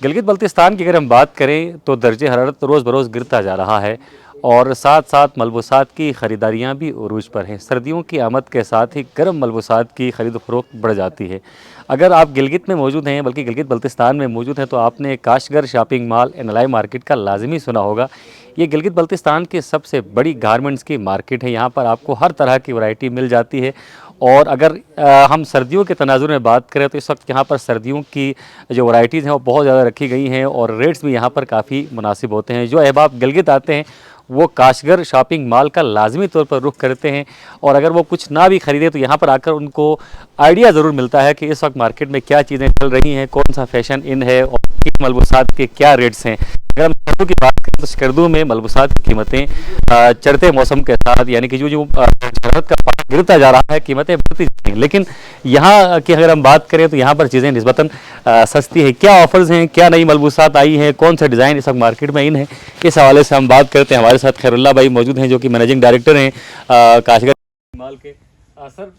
गिलगित बल्तिस्तान की अगर हम बात करें तो दर्जे हरारत रोज़ बरोज़ गिरता जा रहा है और साथ साथ मलबूसात की ख़रीदारियाँ भी उरूज पर हैं। सर्दियों की आमद के साथ ही गर्म मलबूसात की ख़रीद फ़रोख्त बढ़ जाती है। अगर आप गिलगित में मौजूद हैं, बल्कि गिलगित बल्तिस्तान में मौजूद हैं, तो आपने काशगर शॉपिंग मॉल एनलाई मार्केट का लाजमी सुना होगा। ये गिलगित बल्तिस्तान की सबसे बड़ी गारमेंट्स की मार्केट है। यहाँ पर आपको हर तरह की वैरायटी मिल जाती है। और अगर हम सर्दियों के तनाजुर में बात करें तो इस वक्त यहाँ पर सर्दियों की जो वैराइटीज़ हैं वो बहुत ज़्यादा रखी गई हैं और रेट्स भी यहाँ पर काफ़ी मुनासिब होते हैं। जो अहबाब गिलगित आते हैं वो काशगर शॉपिंग मॉल का लाजमी तौर पर रुख करते हैं और अगर वो कुछ ना भी ख़रीदे तो यहाँ पर आकर उनको आइडिया ज़रूर मिलता है कि इस वक्त मार्केट में क्या चीज़ें चल रही हैं, कौन सा फैशन इन है और किन मलबूसात के क्या रेट्स हैं। अगर हम स्कर्दू की बात करें तो स्कर्दू में मलबूसात की कीमतें चढ़ते मौसम के साथ, यानी कि जो जो शरबत का पानी गिरता जा रहा है, कीमतें बढ़ती जा रही हैं। लेकिन यहाँ की अगर हम बात करें तो यहाँ पर चीज़ें निस्बतन सस्ती है। क्या ऑफर्स हैं, क्या नई मलबूसात आई हैं, कौन सा डिज़ाइन इस वक्त मार्केट में इन है, इस हवाले से हम बात करते हैं। हमारे साथ खैरुल्लाह भाई मौजूद हैं जो कि मैनेजिंग डायरेक्टर हैं काशगर माल के। सर,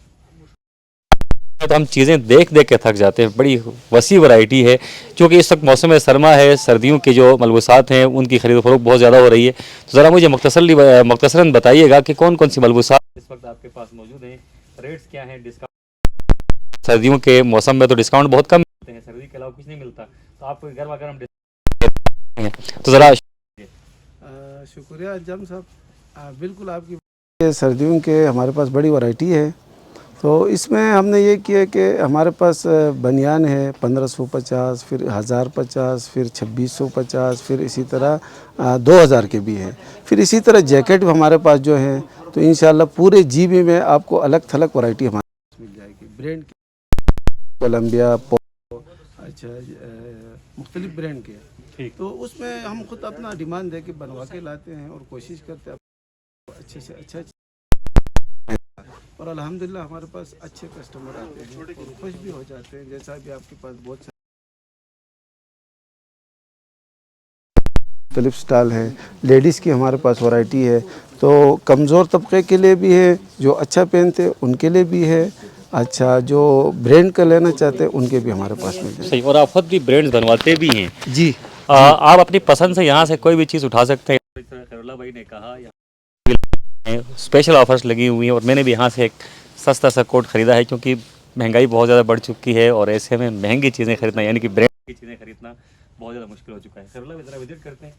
तो हम चीज़ें देख देख के थक जाते हैं, बड़ी वसी वैरायटी है। क्योंकि इस वक्त मौसम सरमा है, सर्दियों की जो मलबूसात हैं उनकी खरीद फरोख्त बहुत ज़्यादा हो रही है। तो ज़रा मुझे मुख्तसरन बताइएगा कि कौन कौन सी मलबूसात इस वक्त आपके पास मौजूद हैं, रेट्स क्या हैं। डिस्काउंट सर्दियों के मौसम में तो डिस्काउंट बहुत कम मिलते हैं, सर्दी के अलावा कुछ नहीं मिलता, तो आपको गर्म अगर हम हैं तो ज़रा शुक्रिया अंजाम साहब। बिल्कुल आपकी सर्दियों के हमारे पास बड़ी वैरायटी है। तो इसमें हमने ये किया कि हमारे पास बनियान है 1550, फिर 1050, फिर 2650, फिर इसी तरह 2000 के भी हैं। फिर इसी तरह जैकेट भी हमारे पास जो है, तो इंशाल्लाह पूरे जीबी में आपको अलग थलग वैरायटी हमारे पास मिल जाएगी। ब्रांड की कोलंबिया, अच्छा, मुख्तलिफ ब्रांड के। तो उसमें हम खुद अपना डिमांड दे के बनवा के लाते हैं और कोशिश करते हैं अच्छे से अच्छा, और अल्हम्दुलिल्लाह हमारे पास अच्छे कस्टमर आते हैं और खुश भी हो जाते हैं। जैसा भी आपके पास बहुत मुख्तलिफ स्टाइल है, लेडीज़ की हमारे पास वैरायटी है। तो कमज़ोर तबके के लिए भी है, जो अच्छा पहनते हैं उनके लिए भी है, अच्छा जो ब्रांड का लेना चाहते हैं उनके भी हमारे पास मिल जाए। सही, और आप खुद भी ब्रांड्स बनवाते भी हैं जी, आप अपनी पसंद से यहाँ से कोई भी चीज़ उठा सकते हैं। खैरुल्लाह भाई ने कहा स्पेशल ऑफर्स लगी हुई हैं और मैंने भी यहाँ से एक सस्ता सा कोट ख़रीदा है क्योंकि महंगाई बहुत ज़्यादा बढ़ चुकी है और ऐसे में महंगी चीज़ें खरीदना, यानी कि ब्रांड की चीज़ें खरीदना बहुत ज़्यादा मुश्किल हो चुका है। खैरुल्लाह भाई ज़रा विजिट करते हैं,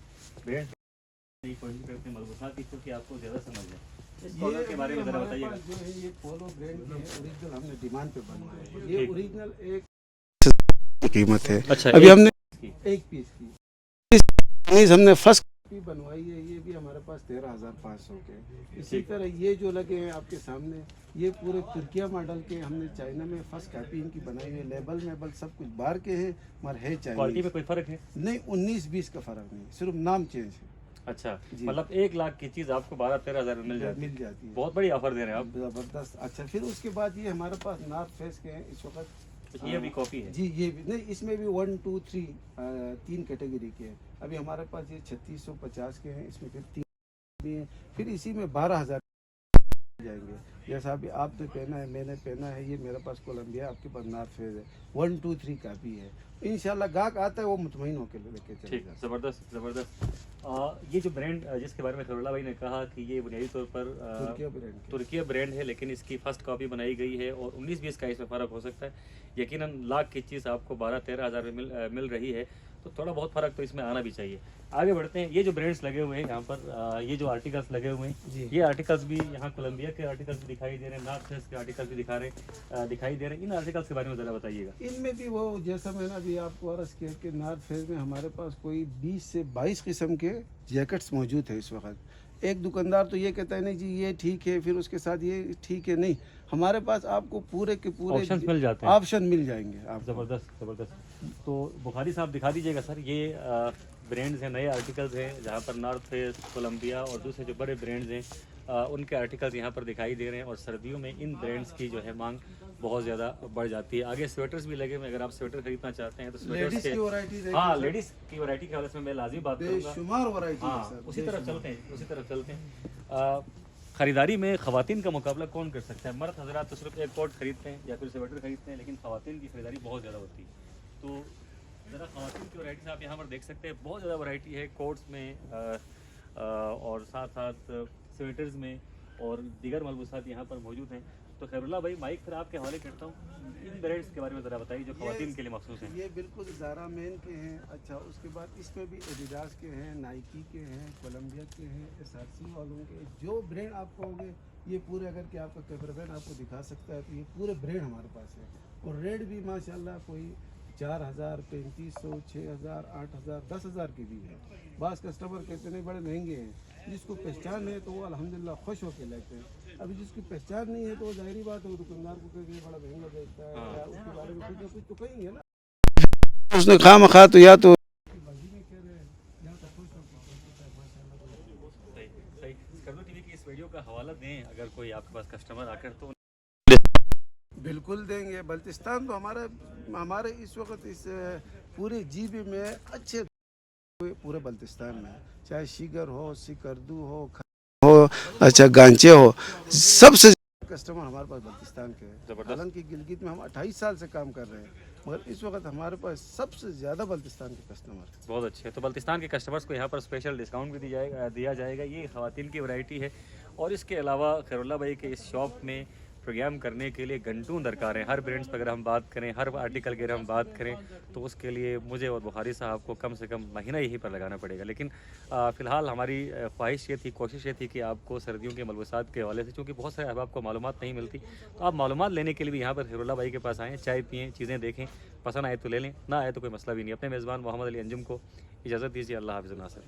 ब्रांड की कोशिश करते हैं मलबूसात की, क्योंकि आपको ज़्यादा समझ है। इस कॉलर के बारे में ज़रा बताइएगा। जो है ये पोलो ब्रांड के ओरिजिनल हमने डिमांड पे बनवाया है। ये ओरिजिनल एक कीमत है। अच्छा, अभी हमने एक पीस की हमने फर्स्ट कॉपी बनवाई है। ये भी हमारे पास 13,500 के। इसी तरह ये जो लगे हैं आपके सामने, ये पूरे तुर्किया मॉडल के हमने चाइना में फर्स्ट कॉपी इनकी बनाई हुई है। लेबल मेबल सब कुछ बाहर के हैं, मगर है चाइना। क्वालिटी में कोई फ़र्क है? नहीं, 19-20 का फ़र्क नहीं, सिर्फ नाम चेंज है। अच्छा, मतलब 1 लाख की चीज़ आपको 12-13 हज़ार में मिल जाती है। बहुत बड़ी ऑफर दे रहे हैं आप, ज़बरदस्त। अच्छा, फिर उसके बाद ये हमारे पास नॉर्थ फेस के हैं इस वक्त। ये भी कॉपी है जी, ये भी नहीं, इसमें भी 1, 2, 3 3 कैटेगरी के हैं। अभी हमारे पास ये 3650 के हैं, इसमें फिर 3 भी हैं। फिर इसी में 12,000 जाएंगे। जैसा अभी आपने पहना है, मैंने पहना है, ये मेरे पास कोलंबिया, आपके पास नॉर्थ फेस है। 1, 2, 3 का भी है। इंशाल्लाह गाहक आता है वो मुतमईन होकर लेके चलेगा। ज़बरदस्त ज़बरदस्त। ये जो ब्रांड जिसके बारे में खैरुल्लाह भाई ने कहा कि ये बुनियादी तौर पर तुर्किया ब्रांड है, लेकिन इसकी फ़र्स्ट कॉपी बनाई गई है और 19-20 का इसमें फ़र्क हो सकता है। यकीनन लाख की चीज़ आपको 12-13 हज़ार में मिल रही है, तो थोड़ा बहुत फ़र्क तो इसमें आना भी चाहिए। आगे बढ़ते हैं। ये जो ब्रांड्स लगे हुए हैं यहाँ पर, ये जो आर्टिकल्स लगे हुए हैं, ये आर्टिकल्स भी यहाँ कोलंबिया के आर्टिकल्स भी दिखाई दे रहे हैं, नॉर्थ फेस के आर्टिकल्स भी दिखाई दे रहे हैं। इन आर्टिकल्स के बारे में ज़रा बताइएगा। इनमें भी वो जैसा मैंने अभी आपको अर्ज़ किया कि नॉर्थ फेस में हमारे पास कोई 20 से 22 किस्म के जैकेट्स मौजूद है इस वक्त। एक दुकानदार तो ये कहता है नहीं जी ये ठीक है, फिर उसके साथ ये ठीक है, नहीं, हमारे पास आपको पूरे के पूरे ऑप्शन मिल जाते हैं, ऑप्शन मिल जाएंगे आप। ज़बरदस्त। तो बुखारी साहब दिखा दीजिएगा सर, ये ब्रांड्स हैं, नए आर्टिकल्स हैं जहाँ पर नॉर्थ फेस, कोलंबिया और दूसरे जो बड़े ब्रांड्स हैं उनके आर्टिकल्स यहाँ पर दिखाई दे रहे हैं और सर्दियों में इन ब्रांड्स की जो है मांग बहुत ज़्यादा बढ़ जाती है। आगे स्वेटर्स भी लगे हुए, अगर आप स्वेटर खरीदना चाहते हैं तो स्वेटर्स के, हाँ, लेडीज़ की वैरायटी के हवाले से मैं लाजिम बात करूँगा। हाँ, उसी तरफ चलते हैं। ख़रीदारी में ख़वातीन का मुकाबला कौन कर सकता है? मर्द हज़रात तो सिर्फ एक कोट खरीदते हैं या फिर स्वेटर खरीदते हैं, लेकिन ख़वातीन की खरीदारी बहुत ज़्यादा होती है। तो ज़रा ख़वातीन की वैरायटी आप यहाँ पर देख सकते हैं, बहुत ज़्यादा वैरायटी है कोट्स में और साथ साथ स्वेटर्स में और दीगर मलबूसात यहाँ पर मौजूद हैं। तो खैरुल्लाह भाई माइक फिर आपके हवाले करता हूँ, इन ब्रांड्स के बारे में ज़रा बताइए जो ख़वातीन के लिए मखसूस हैं। ये बिल्कुल ज़ारा मैन के हैं। अच्छा, उसके बाद इसमें भी एडिडास के हैं, नाइकी के हैं, कोलंबिया के हैं, एसआरसी वालों के, जो ब्रांड आप कहोगे ये पूरे, अगर कि आपका कैमरामैन आपको दिखा सकता है तो ये पूरे ब्रांड हमारे पास है। और रेट भी माशाल्लाह कोई 4000, 3500, 6000, 8000, 10000 के भी है। बास कस्टमर कहते नहीं बड़े महंगे हैं, जिसको पहचान है तो वो अल्हम्दुलिल्लाह खुश होकर लेते हैं। अभी जिसकी पहचान नहीं है तो वो जाहिर बात है, वो दुकानदार को कहेंगे बड़ा महंगा बेचता है या उसके बारे में कुछ ना कुछ तो कहेंगे ना। उसने खाम खा तो या तो सही सही। स्कर्दो टीवी की इस वीडियो का हवाला दें अगर कोई आपके पास कस्टमर आकर तो। बिल्कुल देंगे। बल्तिस्तान तो हमारे इस वक्त इस पूरे जीबी में अच्छे पूरे बल्तिस्तान में, चाहे शिगर हो, सिकरदू हो, अच्छा गांचे हो, सबसे कस्टमर हमारे पास बल्तिस्तान के हैं। ज़बरदस्त। हालांकि गिलगित में हम 28 साल से काम कर रहे हैं, मगर इस वक्त हमारे पास सबसे ज़्यादा बल्तिस्तान के कस्टमर हैं। बहुत अच्छे। तो बल्तिस्तान के कस्टमर्स को यहाँ पर स्पेशल डिस्काउंट भी दिया जाएगा। ये ख़वातीन की वैरायटी है। और इसके अलावा खैरुल्लाह भाई के इस शॉप में प्रोग्राम करने के लिए घंटों दरकार हैं। हर ब्रांड्स पर अगर हम बात करें, हर आर्टिकल की अगर हम बात करें तो उसके लिए मुझे और बुखारी साहब को कम से कम महीना यहीं पर लगाना पड़ेगा। लेकिन फ़िलहाल हमारी ख्वाहिश ये थी, कोशिश ये थी कि आपको सर्दियों के मलबूसात के हवाले से, चूँकि बहुत सारे अहबाब को मालूमात नहीं मिलती, तो आप मालूमात लेने के लिए भी यहाँ पर खैरुल्लाह भाई के पास आएँ, चाय पिएँ, चीज़ें देखें, पसंद आए तो ले लें, ना आए तो कोई मसला भी नहीं। अपने मेज़बान मोहम्मद अली अंजुम को इजाज़त दीजिए। अल्लाह हाफ़िज़ नासिर।